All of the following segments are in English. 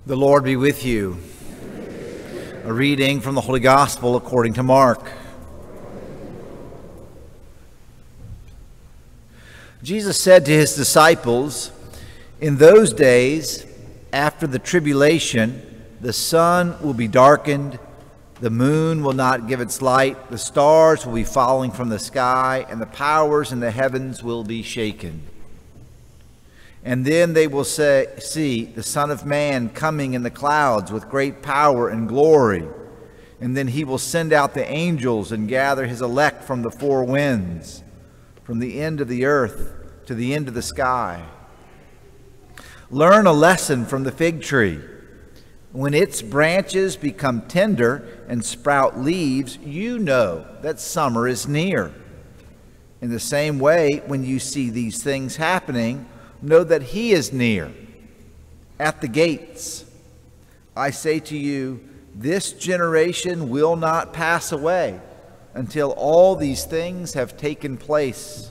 The Lord be with you. A reading from the Holy Gospel according to Mark. Jesus said to his disciples, "In those days, after the tribulation, the sun will be darkened, the moon will not give its light, the stars will be falling from the sky, and the powers in the heavens will be shaken. And then they will see the Son of Man coming in the clouds with great power and glory. And then he will send out the angels and gather his elect from the four winds, from the end of the earth to the end of the sky. Learn a lesson from the fig tree. When its branches become tender and sprout leaves, you know that summer is near. In the same way, when you see these things happening, know that he is near, at the gates. I say to you, this generation will not pass away until all these things have taken place.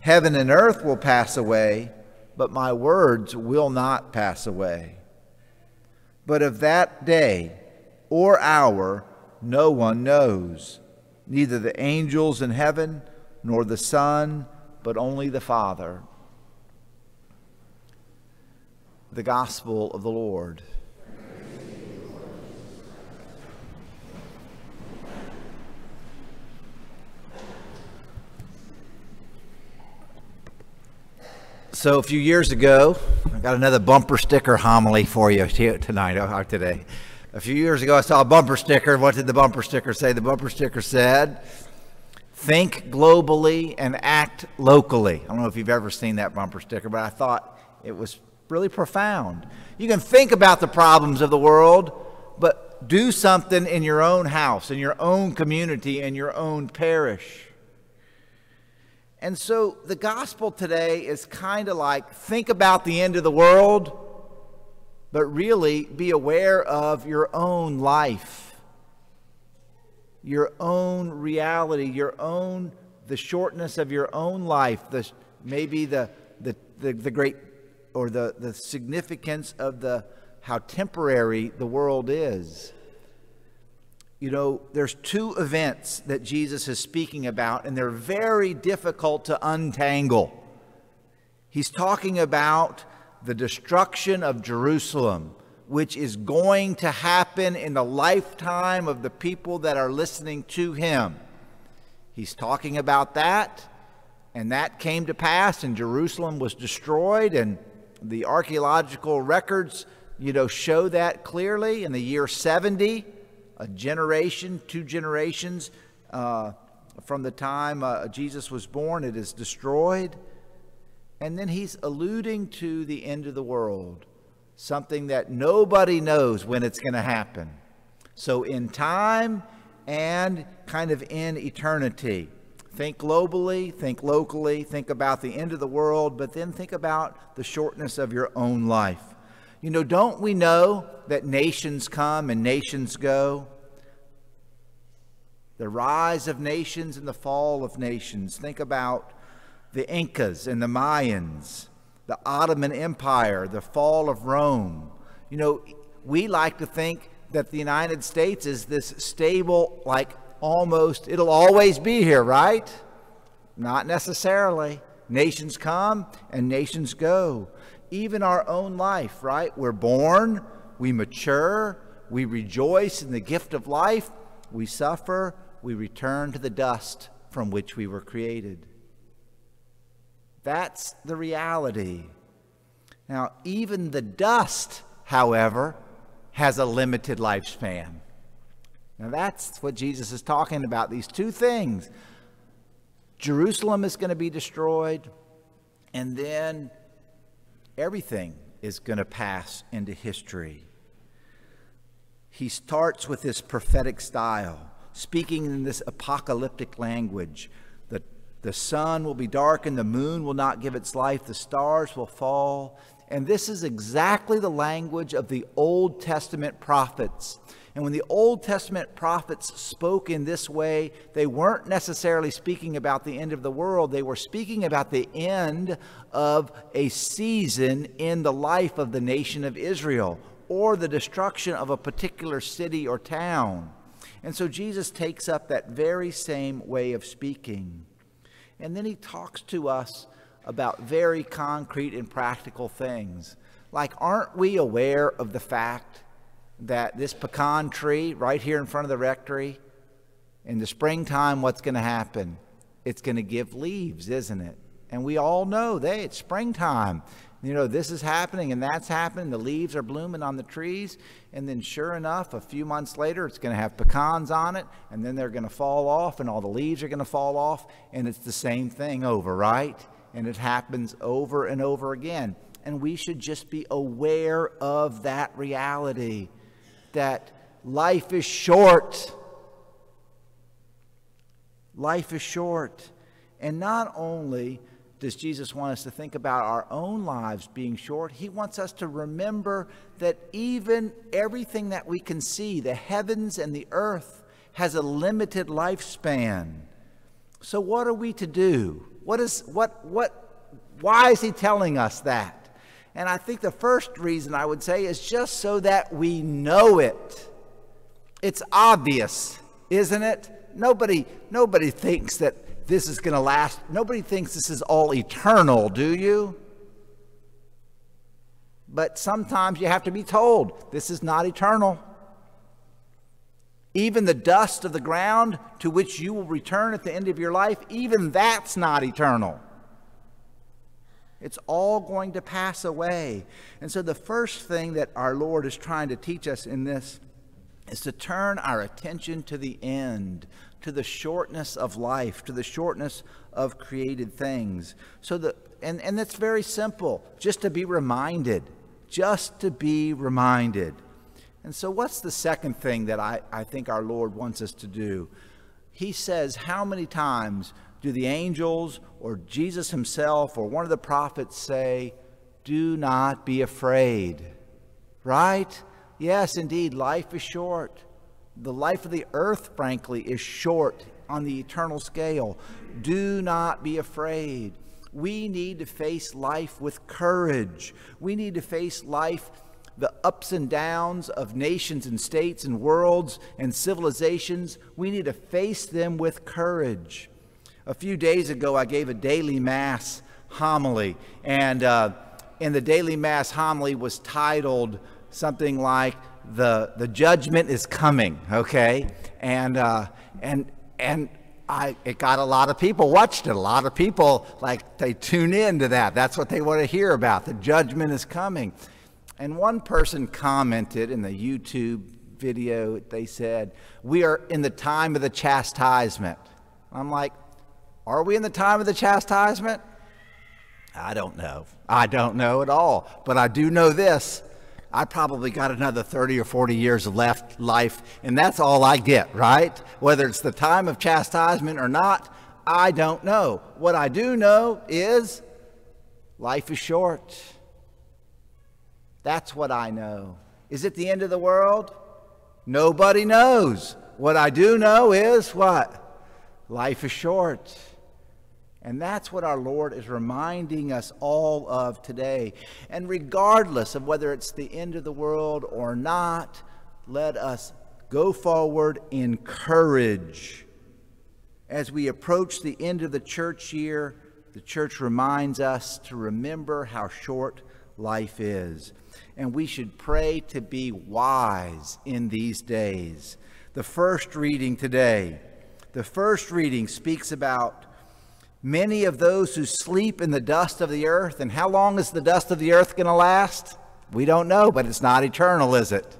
Heaven and earth will pass away, but my words will not pass away. But of that day or hour no one knows, neither the angels in heaven nor the Son, but only the Father." The Gospel of the Lord. So a few years ago, I got another bumper sticker homily for you tonight or today. A few years ago, I saw a bumper sticker. What did the bumper sticker say? The bumper sticker said, "Think globally and act locally." I don't know if you've ever seen that bumper sticker, but I thought it was really profound. You can think about the problems of the world, but do something in your own house, in your own community, in your own parish. And so the gospel today is kind of like, think about the end of the world, but really be aware of your own life, your own reality, the shortness of your own life, maybe the great or the significance of how temporary the world is. You know, there's two events that Jesus is speaking about, and they're very difficult to untangle. He's talking about the destruction of Jerusalem, which is going to happen in the lifetime of the people that are listening to him. He's talking about that, and that came to pass, and Jerusalem was destroyed, and the archaeological records, show that clearly. In the year 70, a generation, 2 generations from the time Jesus was born, it is destroyed. And then he's alluding to the end of the world, something that nobody knows when it's going to happen. So in time and kind of in eternity, think globally, think locally, think about the end of the world, but then think about the shortness of your own life. Don't we know that nations come and nations go? The rise of nations and the fall of nations. Think about the Incas and the Mayans, the Ottoman Empire, the fall of Rome. We like to think that the United States is this stable, almost, it'll always be here, right? Not necessarily. Nations come and nations go. Even our own life, right? We're born, we mature, we rejoice in the gift of life, we suffer, we return to the dust from which we were created. That's the reality. Now, even the dust, however, has a limited lifespan. Now that's what Jesus is talking about, these two things. Jerusalem is going to be destroyed, and then everything is going to pass into history. He starts with this prophetic style, speaking in this apocalyptic language. The sun will be darkened, the moon will not give its light, the stars will fall. And this is exactly the language of the Old Testament prophets. And when the Old Testament prophets spoke in this way, they weren't necessarily speaking about the end of the world. They were speaking about the end of a season in the life of the nation of Israel, or the destruction of a particular city or town. And so Jesus takes up that very same way of speaking. And then he talks to us about very concrete and practical things. Like, aren't we aware of the fact that this pecan tree right here in front of the rectory, in the springtime, what's going to happen? It's going to give leaves, isn't it? And we all know that it's springtime. You know, this is happening and that's happening. The leaves are blooming on the trees. And then sure enough, a few months later, it's going to have pecans on it. And then they're going to fall off and all the leaves are going to fall off. And it's the same thing over, right? And it happens over and over again. And we should just be aware of that reality, that life is short. Life is short. And not only does Jesus want us to think about our own lives being short, he wants us to remember that even everything that we can see, the heavens and the earth, has a limited lifespan. So what are we to do? Why is he telling us that? And I think the first reason I would say is just so that we know it. It's obvious, isn't it? Nobody thinks that this is going to last. Nobody thinks this is all eternal, do you? But sometimes you have to be told this is not eternal. Even the dust of the ground to which you will return at the end of your life, even that's not eternal. It's all going to pass away. And so the first thing that our Lord is trying to teach us in this is to turn our attention to the end, to the shortness of life, to the shortness of created things. And that's very simple, just to be reminded, And so what's the second thing that I think our Lord wants us to do? He says, how many times do the angels or Jesus himself or one of the prophets say, do not be afraid, right? Yes, indeed, life is short. The life of the earth, frankly, is short on the eternal scale. Do not be afraid. We need to face life with courage. We need to face life, the ups and downs of nations and states and worlds and civilizations. We need to face them with courage. A few days ago, I gave a daily Mass homily, and the daily Mass homily was titled something like "The Judgment is Coming." Okay, and it got a lot of people watched it. A lot of people, like, they tune in to that. That's what they want to hear about. The judgment is coming. And one person commented in the YouTube video. They said, "We are in the time of the chastisement." I'm like, are we in the time of the chastisement? I don't know. I don't know at all. But I do know this. I probably got another 30 or 40 years of left life, and that's all I get, right? Whether it's the time of chastisement or not, I don't know. What I do know is life is short. That's what I know. Is it the end of the world? Nobody knows. What I do know is what? Life is short. And that's what our Lord is reminding us all of today. And regardless of whether it's the end of the world or not, let us go forward in courage. As we approach the end of the church year, the church reminds us to remember how short life is. And we should pray to be wise in these days. The first reading today, speaks about many of those who sleep in the dust of the earth. And how long is the dust of the earth going to last? We don't know, but it's not eternal, is it?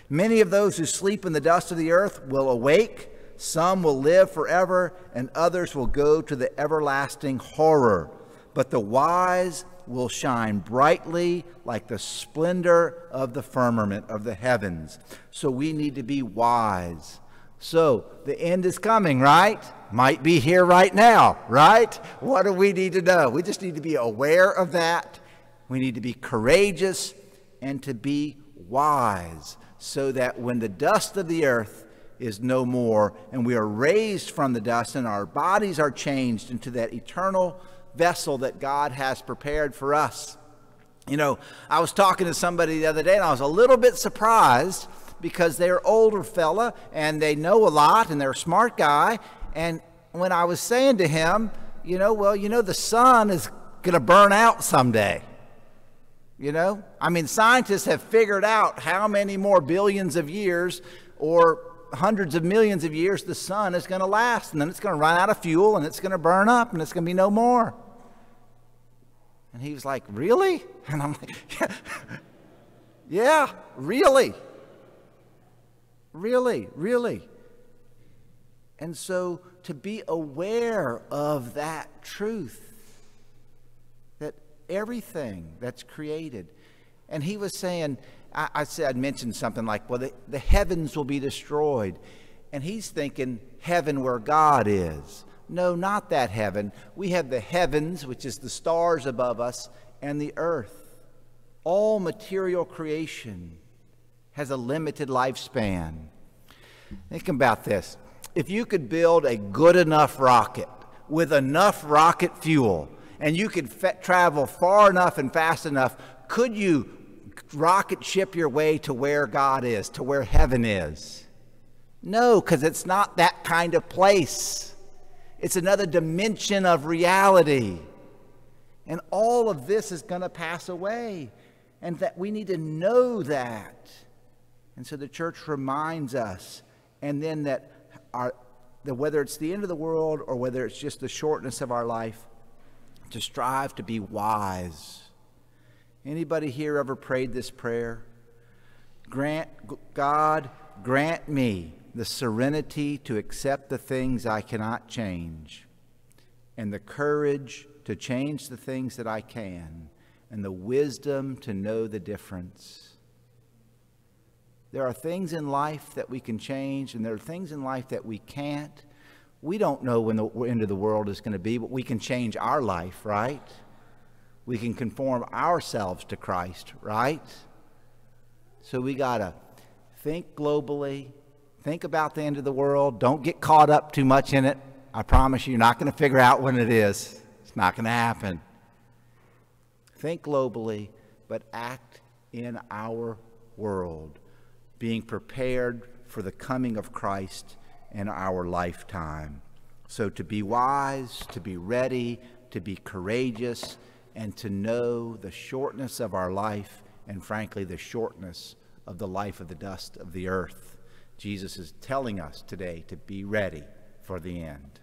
Many of those who sleep in the dust of the earth will awake. Some will live forever, and others will go to the everlasting horror. But the wise will shine brightly like the splendor of the firmament of the heavens. So we need to be wise. So the end is coming, right? Might be here right now, right? What do we need to know? We just need to be aware of that. We need to be courageous and to be wise, so that when the dust of the earth is no more and we are raised from the dust and our bodies are changed into that eternal vessel that God has prepared for us, You know, I was talking to somebody the other day, and I was a little bit surprised because they're an older fella, and they know a lot, and they're a smart guy. And when I was saying to him, the sun is going to burn out someday. I mean, scientists have figured out how many more billions of years or hundreds of millions of years the sun is going to last, and then it's going to run out of fuel, and it's going to burn up, and it's going to be no more. And he was like, really? And I'm like, yeah, really. Really, really. And so to be aware of that truth, that everything that's created. And he was saying, I'd mentioned something like, well, the heavens will be destroyed. And he's thinking heaven where God is. No, not that heaven. We have the heavens, which is the stars above us, and the earth. All material creation has a limited lifespan. Think about this. If you could build a good enough rocket with enough rocket fuel, and you could travel far enough and fast enough, could you rocket ship your way to where God is, to where heaven is? No, because it's not that kind of place. It's another dimension of reality. And all of this is going to pass away. And that we need to know that. And so the church reminds us. And then that whether it's the end of the world or whether it's just the shortness of our life, to strive to be wise. Anybody here ever prayed this prayer? God, grant me the serenity to accept the things I cannot change, and the courage to change the things that I can, and the wisdom to know the difference. There are things in life that we can change, and there are things in life that we can't. We don't know when the end of the world is going to be, but we can change our life, right? We can conform ourselves to Christ, right? So we got to think globally. Think about the end of the world. Don't get caught up too much in it. I promise you, you're not going to figure out when it is. It's not going to happen. Think globally, but act in our world, being prepared for the coming of Christ in our lifetime. So to be wise, to be ready, to be courageous, and to know the shortness of our life, and frankly, the shortness of the life of the dust of the earth. Jesus is telling us today to be ready for the end.